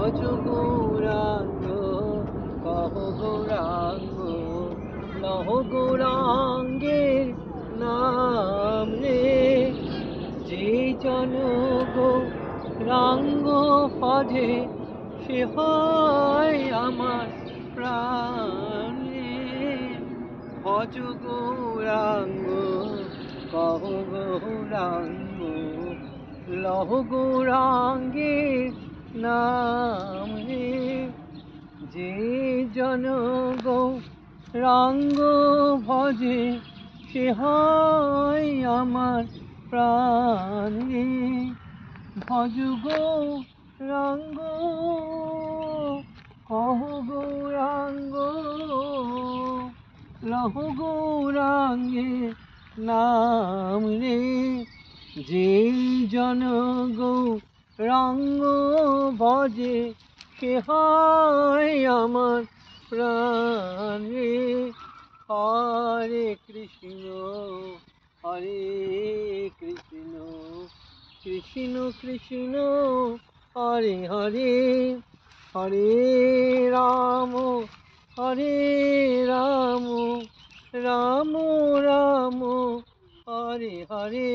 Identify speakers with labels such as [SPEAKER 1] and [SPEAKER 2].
[SPEAKER 1] ভজ গৌরাঙ্গ কহ গৌরাঙ্গ লহ গৌরাঙ্গের নাম রে। যে জন গৌরাঙ্গ ভজে সে হয় আমার প্রাণ রে। ভজ গৌরাঙ্গ কহ গৌরাঙ্গ লহ গৌরাঙ্গের নাম রে। যে জন গৌরাঙ্গ ভজে সে হয় আমার প্রাণ রে। ভজ গৌরাঙ্গ কহ গৌরাঙ্গ লহ গৌরাঙ্গের নাম রে। যে জন গৌরাঙ্গ ভজে সে হয় আমার প্রাণ রে। হরে কৃষ্ণ হরে কৃষ্ণ কৃষ্ণ কৃষ্ণ হরে হরে। হরে রাম হরে রাম রাম রাম হরে হরে।